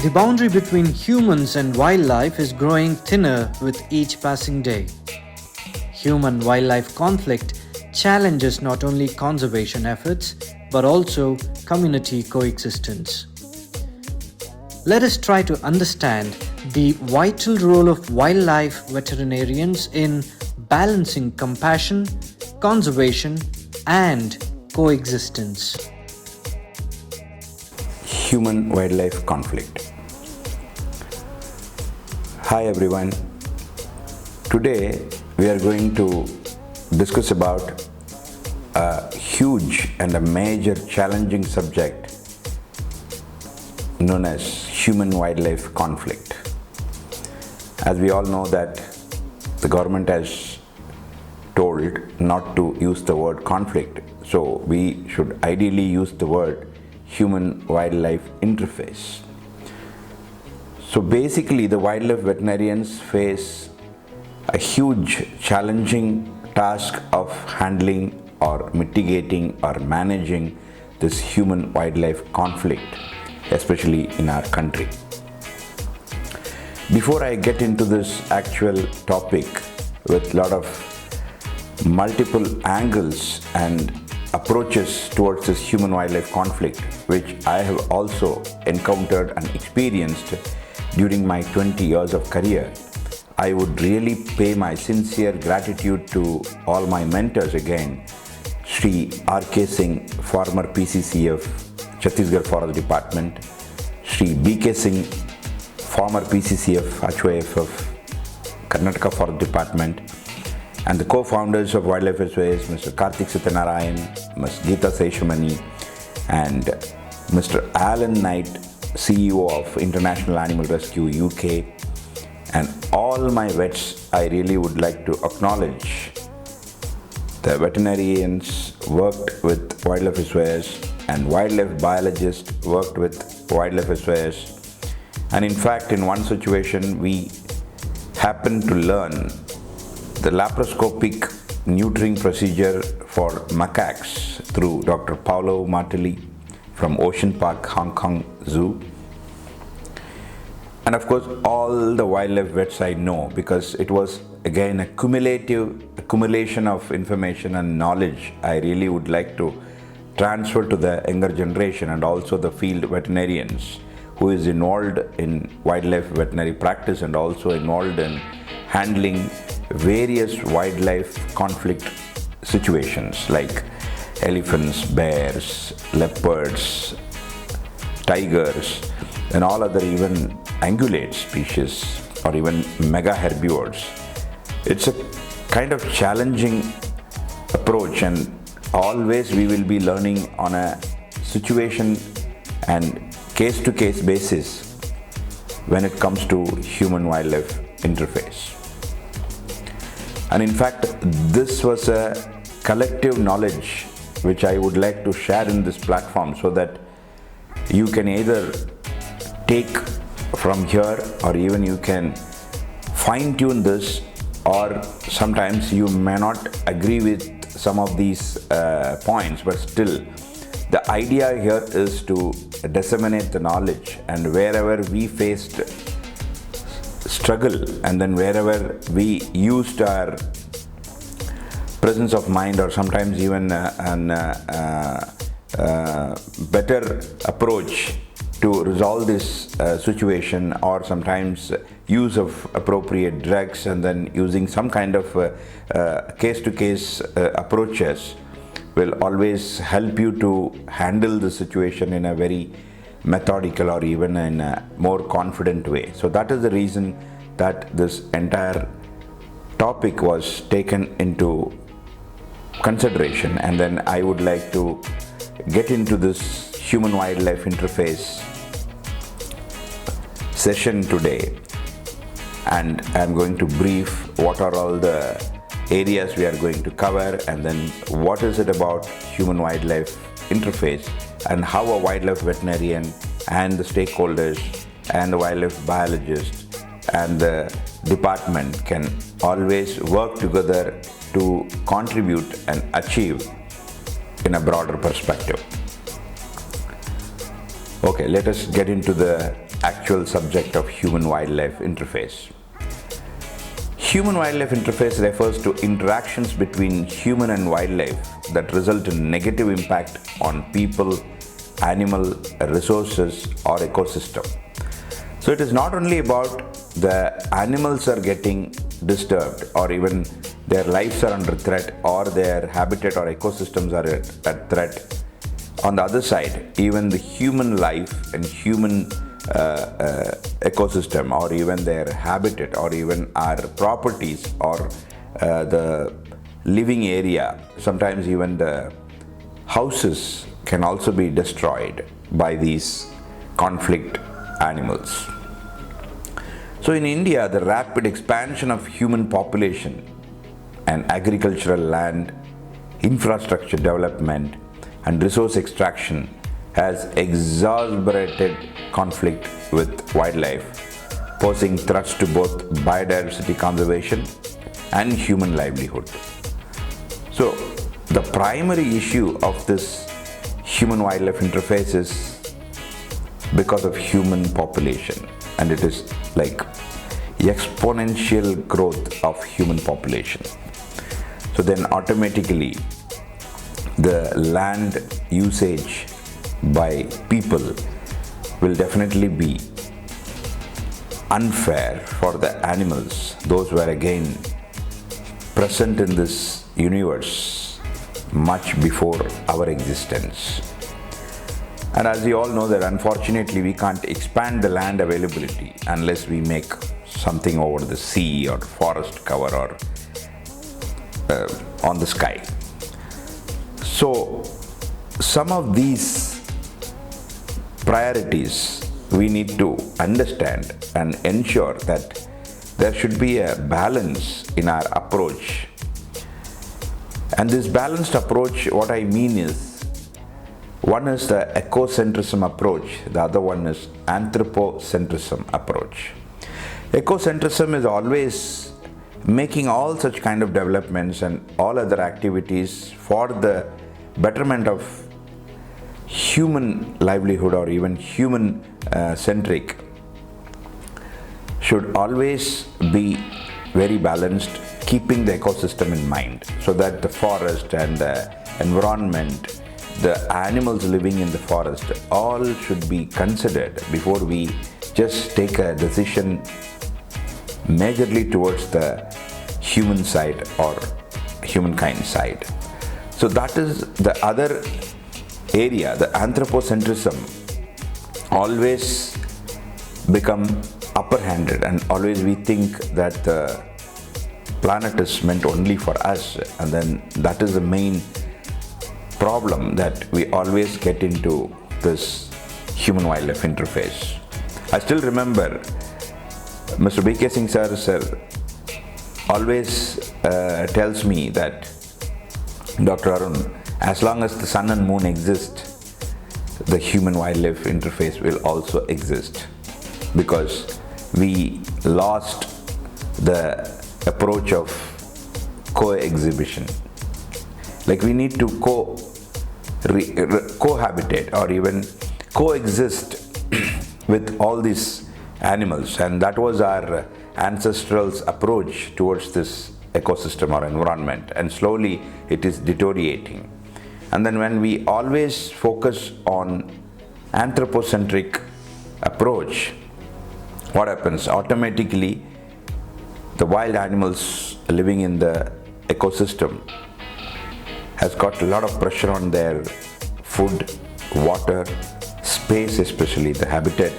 The boundary between humans and wildlife is growing thinner with each passing day. Human-wildlife conflict challenges not only conservation efforts but also community coexistence. Let us try to understand the vital role of wildlife veterinarians in balancing compassion, conservation, and coexistence. Human-wildlife conflict. Hi everyone. Today we are going to discuss about a huge and a major challenging subject known as human-wildlife conflict. As we all know that the government has told not to use the word conflict, so we should ideally use the word human-wildlife interface. So basically the wildlife veterinarians face a huge challenging task of handling or mitigating or managing this human-wildlife conflict, especially in our country. Before I get into this actual topic with a lot of multiple angles and approaches towards this human-wildlife conflict, which I have also encountered and experienced during my 20 years of career, I would really pay my sincere gratitude to all my mentors again, Sri R.K. Singh, former PCCF, Chhattisgarh Forest Department, Sri B.K. Singh, former PCCF, HOAFF, Karnataka Forest Department, and the co-founders of Wildlife SOS, Mr. Karthik Satyanarayan, Ms. Geeta Seshamani, and Mr. Alan Knight, CEO of International Animal Rescue UK, and all my vets. I really would like to acknowledge the veterinarians worked with Wildlife SOS and wildlife biologists worked with Wildlife SOS. And in fact, in one situation, we happened to learn the laparoscopic neutering procedure for macaques through Dr. Paolo Martelli from Ocean Park, Hong Kong Zoo. And of course, all the wildlife vets I know, because it was again a accumulation of information and knowledge I really would like to transfer to the younger generation and also the field veterinarians who is involved in wildlife veterinary practice and also involved in handling various wildlife conflict situations like elephants, bears, leopards, tigers, and all other even ungulate species or even mega herbivores. It's a kind of challenging approach, and always we will be learning on a situation and case-to-case basis when it comes to human-wildlife interface. And in fact, this was a collective knowledge which I would like to share in this platform so that you can either take from here or even you can fine-tune this, or sometimes you may not agree with some of these points, but still the idea here is to disseminate the knowledge, and wherever we faced struggle and then wherever we used our presence of mind or sometimes even better approach to resolve this situation, or sometimes use of appropriate drugs and then using some kind of case-to-case approaches will always help you to handle the situation in a very methodical or even in a more confident way. So that is the reason that this entire topic was taken into consideration, and then I would like to get into this human-wildlife interface session today, and I'm going to brief what are all the areas we are going to cover, and then what is it about human-wildlife interface and how a wildlife veterinarian and the stakeholders and the wildlife biologist and the department can always work together to contribute and achieve in a broader perspective. Okay, let us get into the actual subject of human-wildlife interface. Human-wildlife interface refers to interactions between human and wildlife that result in negative impact on people, animal, resources or ecosystem. So it is not only about the animals are getting disturbed or even their lives are under threat or their habitat or ecosystems are at threat. On the other side, even the human life and human ecosystem or even their habitat or even our properties or the living area, sometimes even the houses can also be destroyed by these conflict animals. So in India, the rapid expansion of human population and agricultural land, infrastructure development and resource extraction has exacerbated conflict with wildlife, posing threats to both biodiversity conservation and human livelihood. So the primary issue of this human-wildlife interface is because of human population, and it is like exponential growth of human population. So then automatically the land usage by people will definitely be unfair for the animals, those who are again present in this universe much before our existence. And as you all know that unfortunately we can't expand the land availability unless we make something over the sea or forest cover or on the sky. So some of these priorities we need to understand and ensure that there should be a balance in our approach. And this balanced approach, what I mean is, one is the ecocentrism approach, the other one is anthropocentrism approach. Ecocentrism is always making all such kind of developments and all other activities for the betterment of human livelihood or even human centric should always be very balanced, keeping the ecosystem in mind, so that the forest and the environment, the animals living in the forest, all should be considered before we just take a decision majorly towards the human side or humankind side. So that is the other area. The anthropocentrism always become upper handed, and always we think that the planet is meant only for us, and then that is the main problem, that we always get into this human-wildlife interface. I still remember Mr. B.K. Singh sir always tells me that, Dr. Arun, as long as the sun and moon exist, the human-wildlife interface will also exist, because we lost the approach of coexhibition. Like we need to cohabitate or even coexist with all these animals, and that was our ancestral's approach towards this ecosystem or environment, and slowly it is deteriorating. And then when we always focus on anthropocentric approach, what happens? Automatically the wild animals living in the ecosystem has got a lot of pressure on their food, water, space, especially the habitat.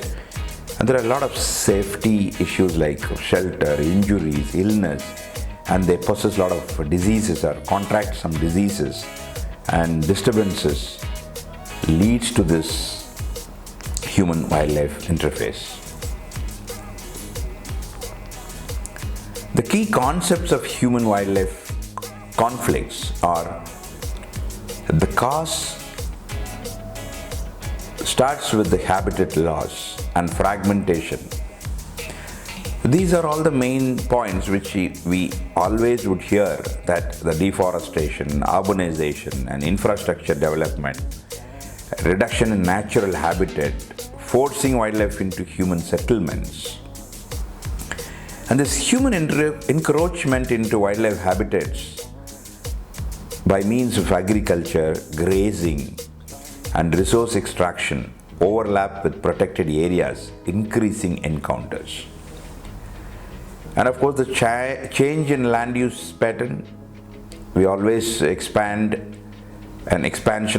And there are a lot of safety issues like shelter, injuries, illness, and they possess a lot of diseases or contract some diseases, and disturbances leads to this human-wildlife interface. The key concepts of human-wildlife conflicts are: the cause starts with the habitat loss and fragmentation. These are all the main points which we always would hear, that the deforestation, urbanization and infrastructure development, reduction in natural habitat, forcing wildlife into human settlements. And this human encroachment into wildlife habitats by means of agriculture, grazing, and resource extraction overlap with protected areas, increasing encounters. And of course, the change in land use pattern, we always expansion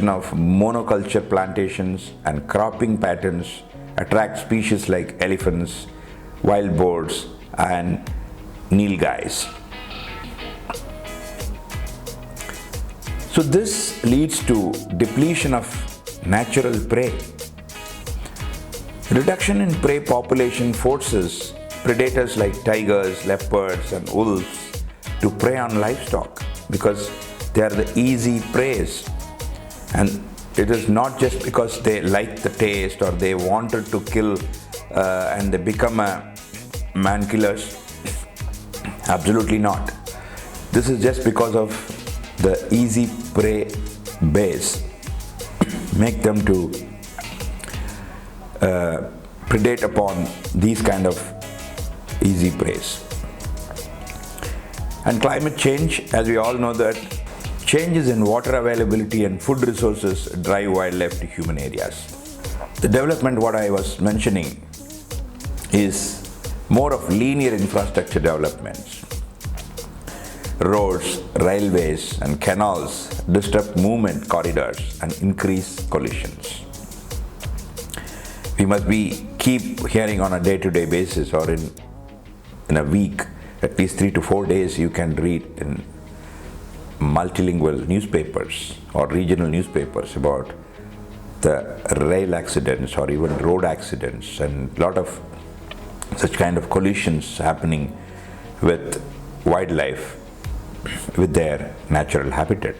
of monoculture plantations and cropping patterns attract species like elephants, wild boars, and nilgais. So this leads to depletion of natural prey. Reduction in prey population forces predators like tigers, leopards, and wolves to prey on livestock because they are the easy preys. And it is not just because they like the taste or they wanted to kill and they become a man killers. Absolutely not. This is just because of the easy prey base make them to predate upon these kind of easy preys. And climate change, as we all know that changes in water availability and food resources drive wildlife to human areas. The development what I was mentioning is more of linear infrastructure developments. Roads, railways, and canals disrupt movement corridors and increase collisions. We must keep hearing on a day-to-day basis or in a week, at least 3 to 4 days, you can read in multilingual newspapers or regional newspapers about the rail accidents or even road accidents and a lot of such kind of collisions happening with wildlife with their natural habitat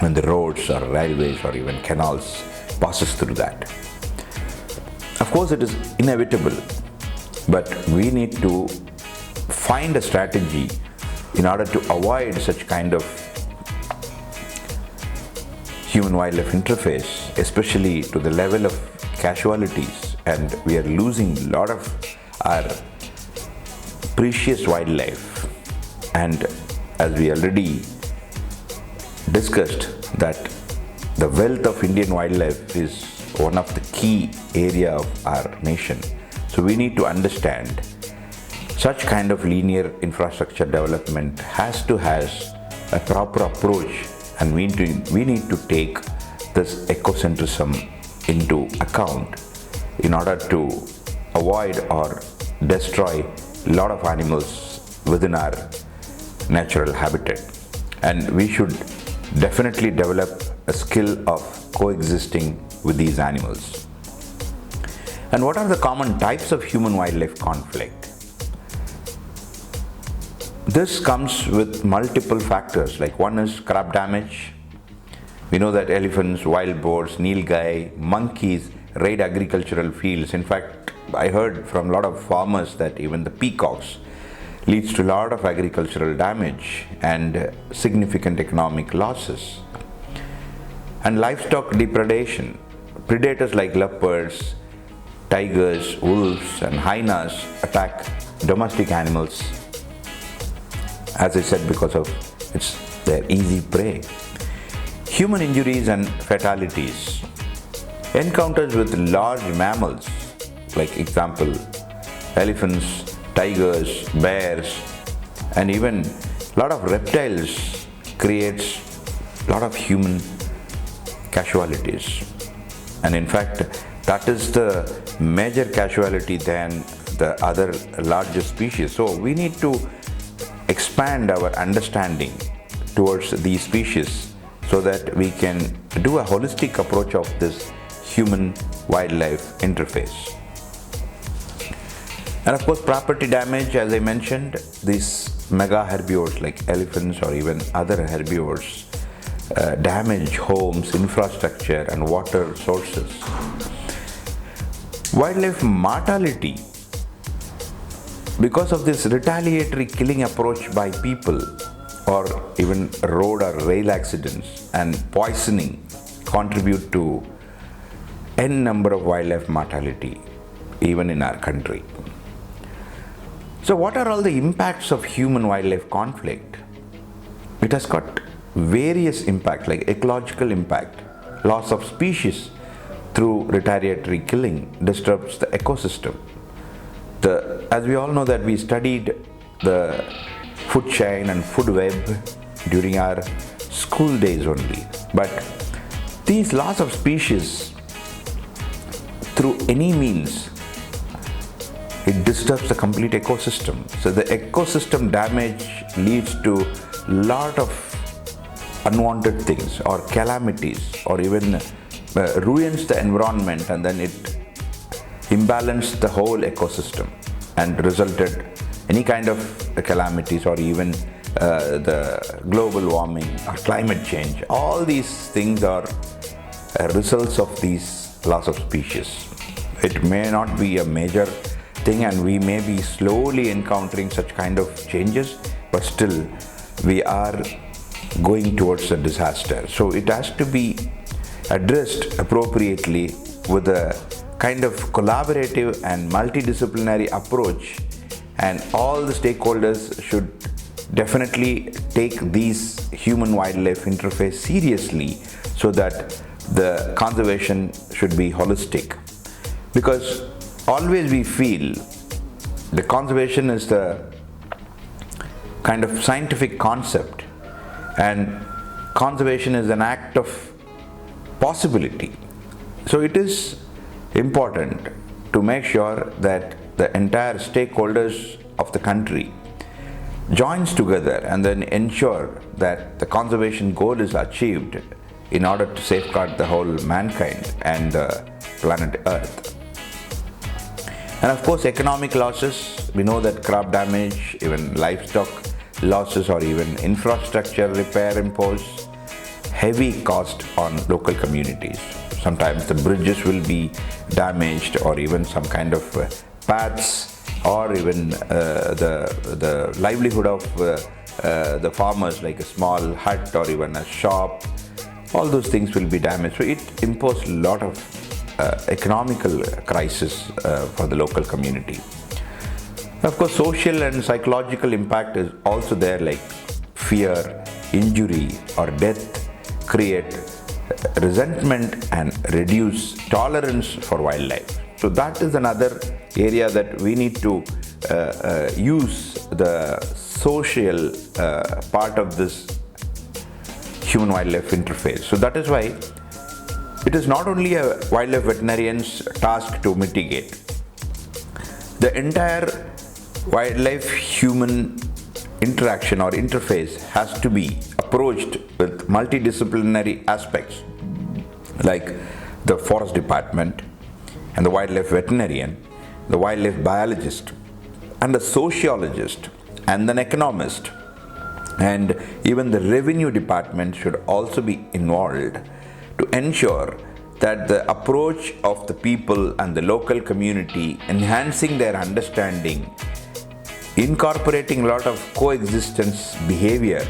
when the roads or railways or even canals passes through that. Of course, it is inevitable, but we need to find a strategy in order to avoid such kind of human-wildlife interface, especially to the level of casualties, and we are losing a lot of our precious wildlife. And as we already discussed that the wealth of Indian wildlife is one of the key area of our nation. So we need to understand such kind of linear infrastructure development has to have a proper approach, and we need to take this ecocentrism into account in order to avoid or destroy a lot of animals within our natural habitat. And we should definitely develop a skill of coexisting with these animals. And what are the common types of human-wildlife conflict? This comes with multiple factors, like one is crop damage. We know that elephants, wild boars, nilgai, monkeys raid agricultural fields. In fact, I heard from a lot of farmers that even the peacocks leads to a lot of agricultural damage and significant economic losses. And livestock depredation. Predators like leopards, tigers, wolves, and hyenas attack domestic animals, as I said, because of their easy prey. Human injuries and fatalities. Encounters with large mammals, like example, elephants, tigers, bears, and even a lot of reptiles creates a lot of human casualties. And in fact, that is the major casualty than the other larger species. So we need to expand our understanding towards these species so that we can do a holistic approach of this human-wildlife interface. And of course, property damage, as I mentioned, these mega herbivores like elephants or even other herbivores damage homes, infrastructure, and water sources. Wildlife mortality. Because of this retaliatory killing approach by people, or even road or rail accidents and poisoning contribute to n number of wildlife mortality even in our country. So what are all the impacts of human-wildlife conflict? It has got various impacts like ecological impact, loss of species through retaliatory killing disturbs the ecosystem. As we all know that we studied the food chain and food web during our school days only, but these loss of species through any means, it disturbs the complete ecosystem. So the ecosystem damage leads to lot of unwanted things or calamities, or even ruins the environment, and then it imbalanced the whole ecosystem and resulted any kind of calamities, or even the global warming or climate change. All these things are results of these loss of species. It may not be a major thing, and we may be slowly encountering such kind of changes, but still we are going towards a disaster. So it has to be addressed appropriately with a kind of collaborative and multidisciplinary approach, and all the stakeholders should definitely take these human-wildlife interface seriously, so that the conservation should be holistic. Because always we feel the conservation is the kind of scientific concept, and conservation is an act of possibility. So it is important to make sure that the entire stakeholders of the country joins together and then ensure that the conservation goal is achieved in order to safeguard the whole mankind and the planet Earth. And of course, economic losses, we know that crop damage, even livestock losses, or even infrastructure repair impose heavy cost on local communities. Sometimes the bridges will be damaged, or even some kind of paths, or even the livelihood of the farmers, like a small hut or even a shop. All those things will be damaged. So it imposes a lot of economical crisis for the local community. Of course, social and psychological impact is also there, like fear, injury or death create resentment and reduce tolerance for wildlife. So that is another area that we need to use the social part of this human-wildlife interface. So that is why it is not only a wildlife veterinarian's task to mitigate. The entire wildlife-human interaction or interface has to be approached with multidisciplinary aspects, like the forest department and the wildlife veterinarian, the wildlife biologist, and the sociologist, and an economist, and even the revenue department should also be involved to ensure that the approach of the people and the local community, enhancing their understanding, incorporating a lot of coexistence behavior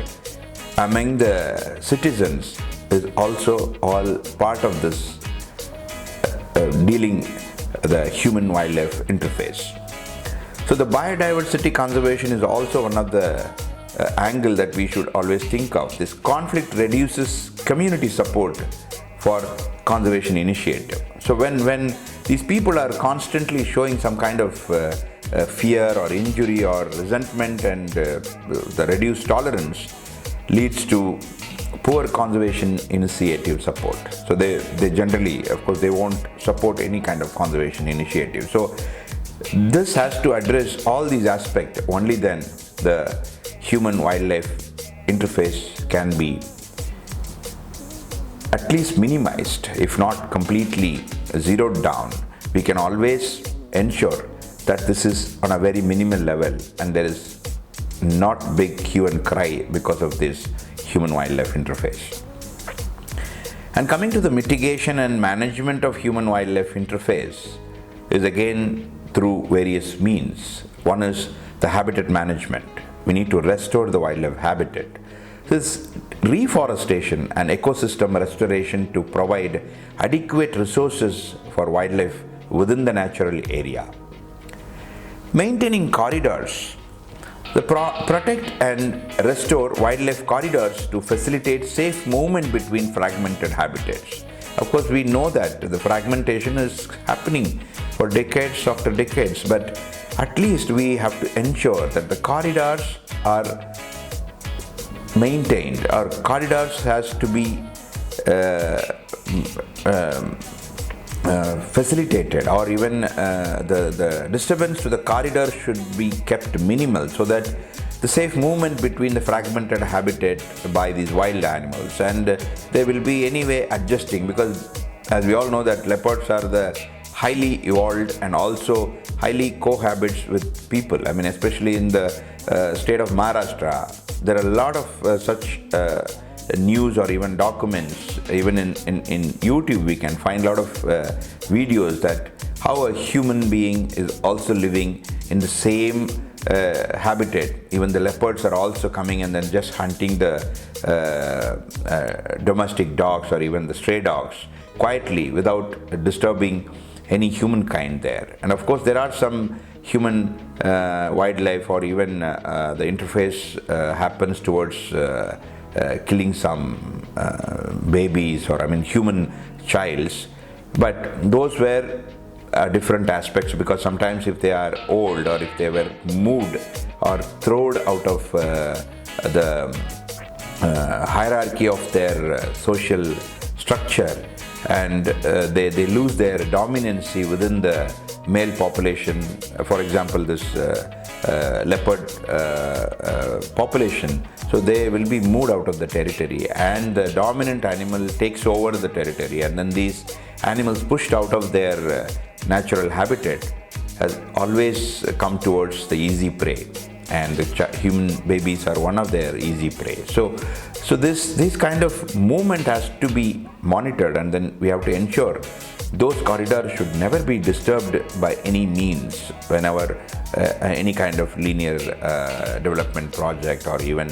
among the citizens, is also all part of this dealing the human-wildlife interface. So the biodiversity conservation is also one of the angle that we should always think of. This conflict reduces community support for conservation initiative. So when these people are constantly showing some kind of fear or injury or resentment, and the reduced tolerance leads to poor conservation initiative support. So they generally, of course, they won't support any kind of conservation initiative. So this has to address all these aspects. Only then the human-wildlife interface can be at least minimized, if not completely zeroed down. We can always ensure that this is on a very minimal level, and there is not big hue and cry because of this human-wildlife interface. And coming to the mitigation and management of human-wildlife interface is again through various means. One is the habitat management. We need to restore the wildlife habitat. This reforestation and ecosystem restoration to provide adequate resources for wildlife within the natural area. Maintaining corridors. Protect and restore wildlife corridors to facilitate safe movement between fragmented habitats. Of course, we know that the fragmentation is happening for decades after decades, but at least we have to ensure that the corridors are maintained. Our corridors has to be facilitated, or even the disturbance to the corridor should be kept minimal, so that the safe movement between the fragmented habitat by these wild animals, and they will be anyway adjusting, because as we all know that leopards are the highly evolved and also highly cohabits with people. I mean, especially in the state of Maharashtra, there are a lot of such news or even documents. Even in YouTube we can find a lot of videos that how a human being is also living in the same habitat. Even the leopards are also coming and then just hunting the domestic dogs or even the stray dogs quietly without disturbing any humankind there. And of course there are some human wildlife, or even the interface happens towards killing some babies, or human childs, but those were different aspects, because sometimes if they are old or if they were moved or thrown out of the hierarchy of their social structure, and they lose their dominancy within the male population. For example, this leopard population, so they will be moved out of the territory and the dominant animal takes over the territory, and then these animals pushed out of their natural habitat has always come towards the easy prey, and the human babies are one of their easy prey. So this kind of movement has to be monitored, and then we have to ensure those corridors should never be disturbed by any means whenever any kind of linear development project, or even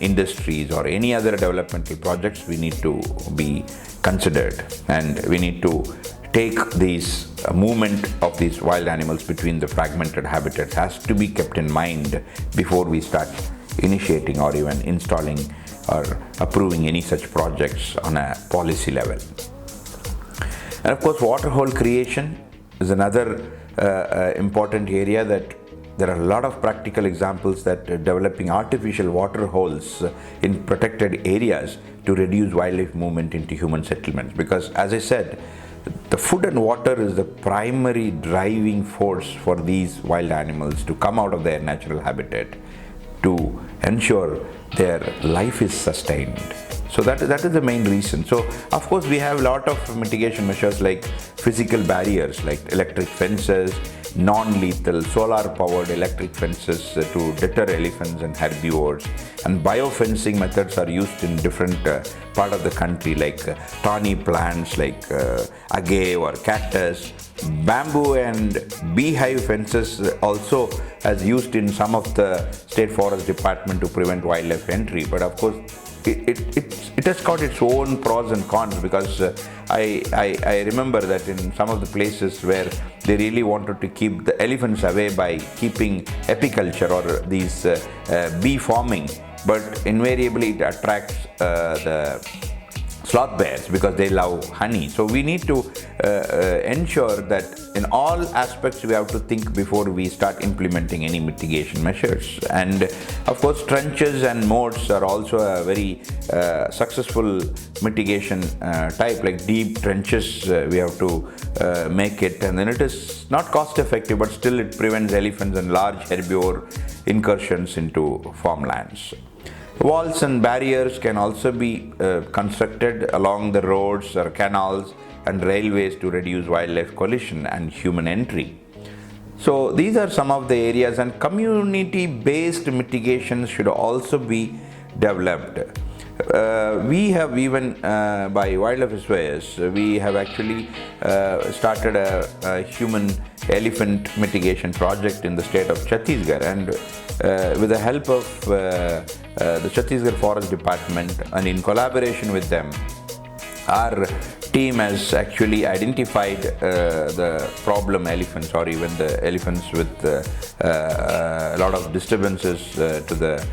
industries or any other developmental projects, we need to be considered, and we need to take these movement of these wild animals between the fragmented habitats has to be kept in mind before we start initiating or even installing or approving any such projects on a policy level. And of course, waterhole creation is another important area that there are a lot of practical examples that developing artificial water holes in protected areas to reduce wildlife movement into human settlements. Because as I said, the food and water is the primary driving force for these wild animals to come out of their natural habitat to ensure their life is sustained. So that is the main reason. So of course we have a lot of mitigation measures like physical barriers, like electric fences, non-lethal solar-powered electric fences to deter elephants and herbivores, and biofencing methods are used in different part of the country, like thorny plants like agave or cactus. Bamboo and beehive fences also as used in some of the state forest department to prevent wildlife entry. But of course it has got its own pros and cons, because I remember that in some of the places where they really wanted to keep the elephants away by keeping apiculture or these bee farming, but invariably it attracts the sloth bears because they love honey. So we need to ensure that in all aspects we have to think before we start implementing any mitigation measures. And of course trenches and moats are also a very successful mitigation type, like deep trenches we have to make it, and then it is not cost effective, but still it prevents elephants and large herbivore incursions into farmlands. Walls and barriers can also be constructed along the roads or canals and railways to reduce wildlife collision and human entry. So these are some of the areas, and community-based mitigation should also be developed We have even, by Wildlife SOS, we have actually started a human elephant mitigation project in the state of Chhattisgarh, and with the help of the Chhattisgarh Forest Department and in collaboration with them, our team has actually identified the problem elephants, or even the elephants with a lot of disturbances to the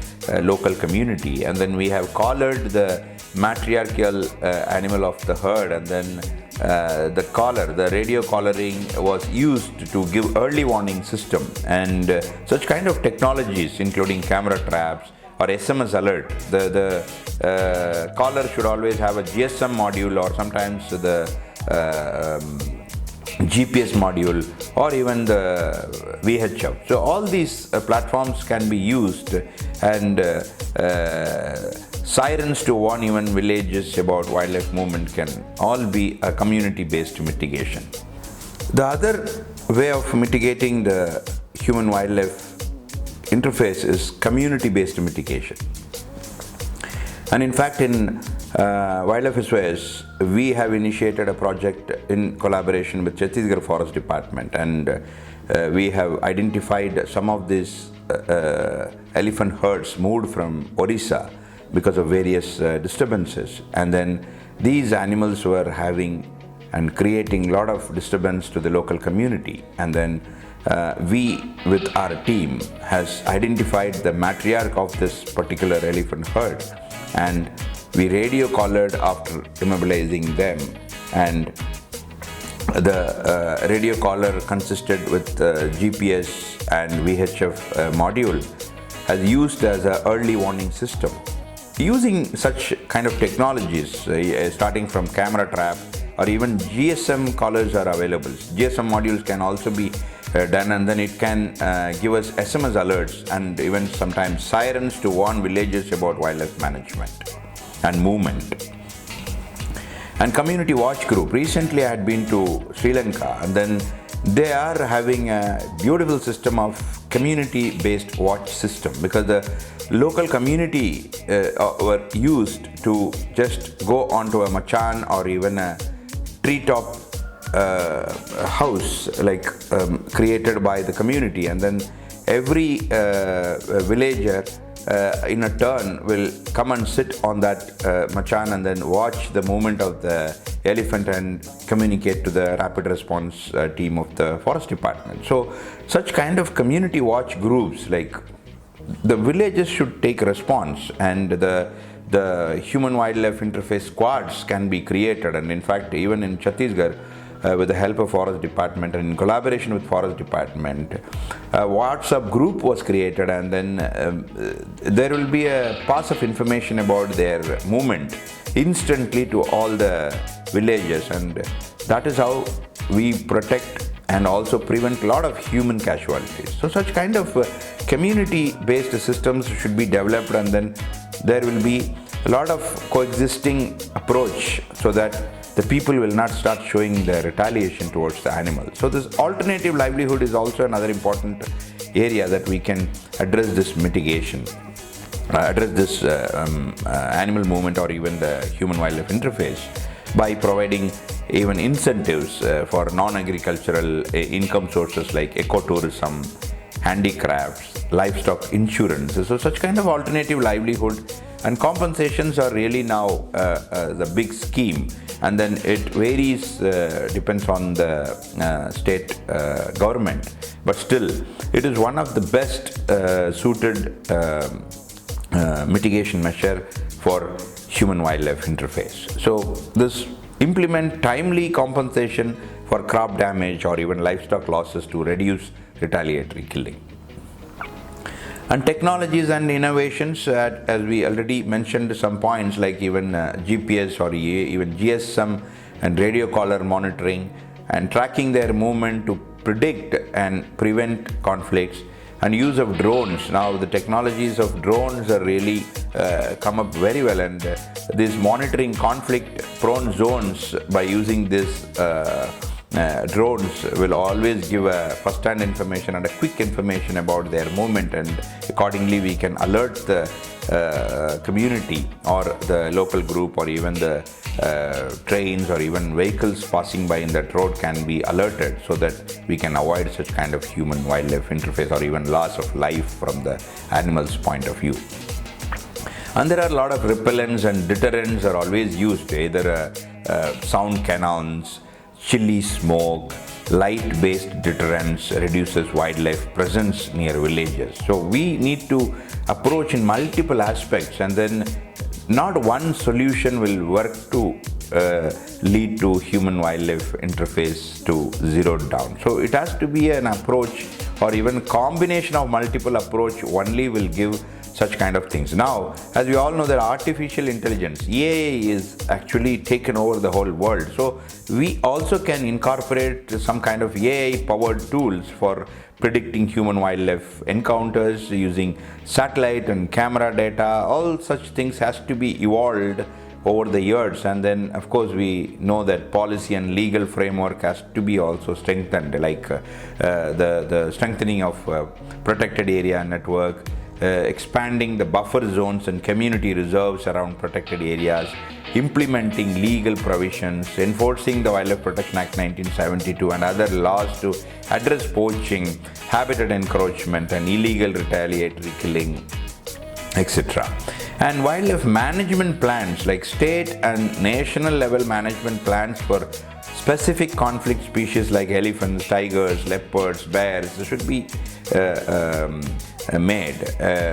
local community, and then we have collared the matriarchal animal of the herd, and then the radio collaring was used to give early warning system, and such kind of technologies including camera traps or SMS alert. The collar should always have a GSM module, or sometimes the GPS module, or even the VHF. So all these platforms can be used, and sirens to warn even villages about wildlife movement can all be a community-based mitigation. The other way of mitigating the human-wildlife interface is community-based mitigation. And in fact, in Wildlife SOS, we have initiated a project in collaboration with Chhattisgarh Forest Department, and we have identified some of these elephant herds moved from Orissa because of various disturbances, and then these animals were having and creating a lot of disturbance to the local community, and then we with our team has identified the matriarch of this particular elephant herd, and we radio collared after immobilizing them, and the radio collar consisted with GPS and VHF module as used as an early warning system. Using such kind of technologies, starting from camera trap, or even GSM collars are available. GSM modules can also be done, and then it can give us SMS alerts and even sometimes sirens to warn villages about wildlife management and movement. And community watch group. Recently I had been to Sri Lanka, and then they are having a beautiful system of community-based watch system, because the local community were used to just go onto a machan or even a treetop house created by the community, and then every villager in a turn will come and sit on that machan and then watch the movement of the elephant and communicate to the rapid response team of the forest department. So such kind of community watch groups, like the villages should take response, and the human wildlife interface squads can be created. And in fact, even in Chhattisgarh, with the help of Forest Department and in collaboration with Forest Department, a WhatsApp group was created, and then there will be a pass of information about their movement instantly to all the villages, and that is how we protect and also prevent a lot of human casualties. So such kind of community-based systems should be developed, and then there will be a lot of coexisting approach, so that the people will not start showing the retaliation towards the animal. So this alternative livelihood is also another important area that we can address this mitigation, address this animal movement or even the human wildlife interface, by providing even incentives for non-agricultural income sources like ecotourism, handicrafts, livestock insurance. So such kind of alternative livelihood and compensations are really now the big scheme, and then it varies, depends on the state government, but still it is one of the best suited mitigation measure for human wildlife interface. So this implement timely compensation for crop damage or even livestock losses to reduce retaliatory killing. And technologies and innovations, as we already mentioned some points, like even GPS or even GSM and radio collar monitoring and tracking their movement to predict and prevent conflicts, and use of drones. Now the technologies of drones are really come up very well, and this monitoring conflict prone zones by using this drones will always give a first-hand information and a quick information about their movement, and accordingly we can alert the community or the local group, or even the trains or even vehicles passing by in that road can be alerted, so that we can avoid such kind of human-wildlife interface or even loss of life from the animal's point of view. And there are a lot of repellents and deterrents are always used, either sound cannons, chilly smoke, light-based deterrents reduces wildlife presence near villages. So we need to approach in multiple aspects, and then not one solution will work to lead to human-wildlife interface to zero down. So it has to be an approach, or even combination of multiple approach only will give such kind of things. Now, as we all know, that artificial intelligence, AI, is actually taken over the whole world. So we also can incorporate some kind of AI-powered tools for predicting human-wildlife encounters using satellite and camera data. All such things has to be evolved over the years, and then of course we know that policy and legal framework has to be also strengthened, like the strengthening of protected area network, expanding the buffer zones and community reserves around protected areas, implementing legal provisions, enforcing the Wildlife Protection Act 1972 and other laws to address poaching, habitat encroachment and illegal retaliatory killing, etc. And wildlife management plans, like state and national level management plans for specific conflict species like elephants, tigers, leopards, bears, should be made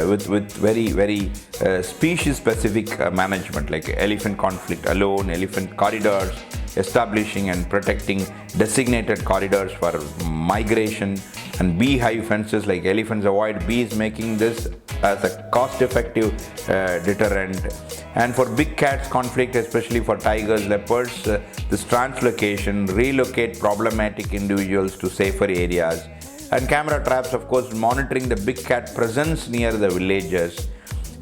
with very species specific management, like elephant conflict alone, elephant corridors, establishing and protecting designated corridors for migration, and beehive fences like elephants avoid bees, making this as a cost-effective deterrent. And for big cats conflict, especially for tigers, leopards, this translocation, relocate problematic individuals to safer areas. And camera traps, of course, monitoring the big cat presence near the villages.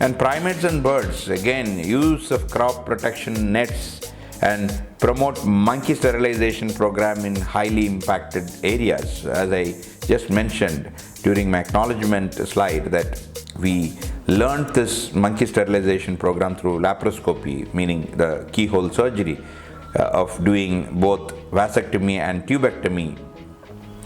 And primates and birds, again, use of crop protection nets and promote monkey sterilization program in highly impacted areas. As I just mentioned during my acknowledgement slide, that we learned this monkey sterilization program through laparoscopy, meaning the keyhole surgery of doing both vasectomy and tubectomy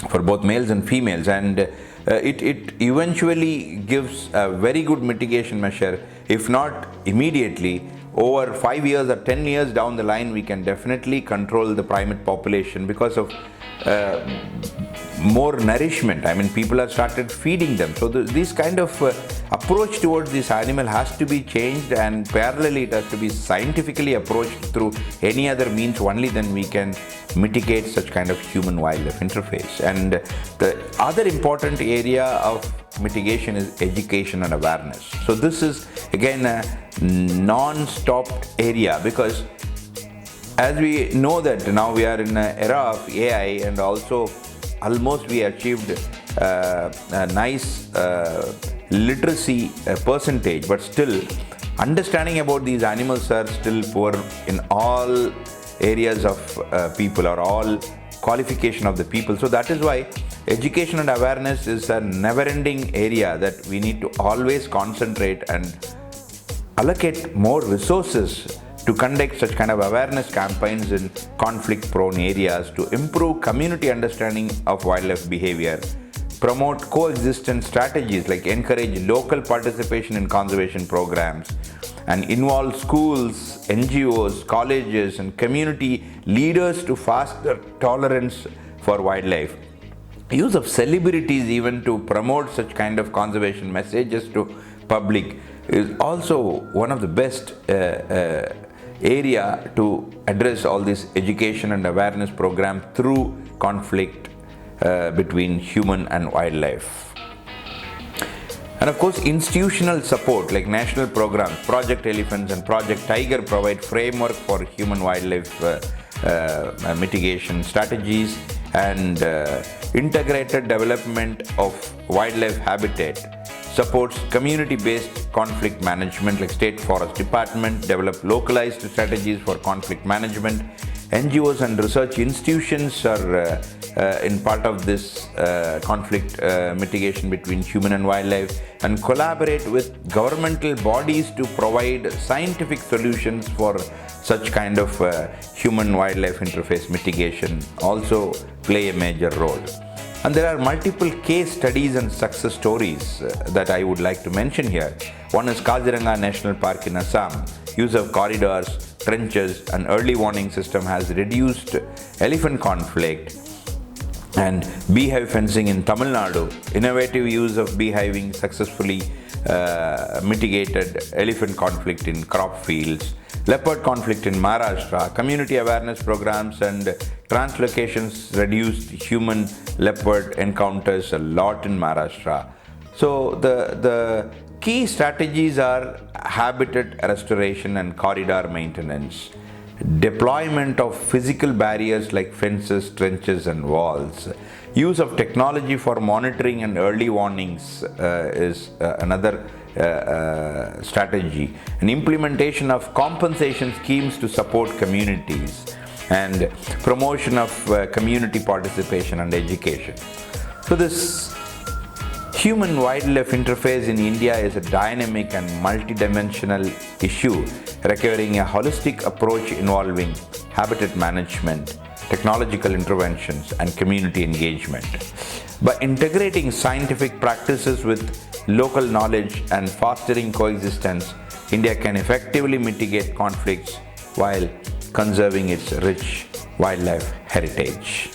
for both males and females, and it eventually gives a very good mitigation measure. If not immediately, over 5 years or 10 years down the line, we can definitely control the primate population because of more nourishment. I mean, people have started feeding them. So this kind of approach towards this animal has to be changed, and parallelly it has to be scientifically approached through any other means. Only then we can mitigate such kind of human-wildlife interface. And the other important area of mitigation is education and awareness. So this is again a non-stop area, because as we know that now we are in an era of AI, and also almost we achieved a nice literacy percentage, but still understanding about these animals are still poor in all areas of people, or all qualification of the people. So that is why education and awareness is a never-ending area that we need to always concentrate and allocate more resources to conduct such kind of awareness campaigns in conflict-prone areas, to improve community understanding of wildlife behavior, promote coexistence strategies like encourage local participation in conservation programs, and involve schools, NGOs, colleges, and community leaders to foster tolerance for wildlife. Use of celebrities even to promote such kind of conservation messages to public is also one of the best area to address all this education and awareness program through conflict between human and wildlife. And of course, institutional support like national programs, Project Elephants and Project Tiger provide framework for human-wildlife mitigation strategies, and integrated development of wildlife habitat supports community-based conflict management, like State Forest Department develop localized strategies for conflict management, NGOs and research institutions are in part of this conflict mitigation between human and wildlife, and collaborate with governmental bodies to provide scientific solutions for such kind of human-wildlife interface mitigation also play a major role. And there are multiple case studies and success stories that I would like to mention here. One is Kaziranga National Park in Assam. Use of corridors, trenches, and early warning system has reduced elephant conflict. And beehive fencing in Tamil Nadu. Innovative use of beehiving successfully mitigated elephant conflict in crop fields. Leopard conflict in Maharashtra. Community awareness programs and translocations reduced human-leopard encounters a lot in Maharashtra. So the key strategies are habitat restoration and corridor maintenance. Deployment of physical barriers like fences, trenches, and walls. Use of technology for monitoring and early warnings is another strategy. And implementation of compensation schemes to support communities, and promotion of community participation and education. So this human-wildlife interface in India is a dynamic and multidimensional issue requiring a holistic approach involving habitat management, technological interventions, and community engagement. By integrating scientific practices with local knowledge and fostering coexistence, India can effectively mitigate conflicts while conserving its rich wildlife heritage.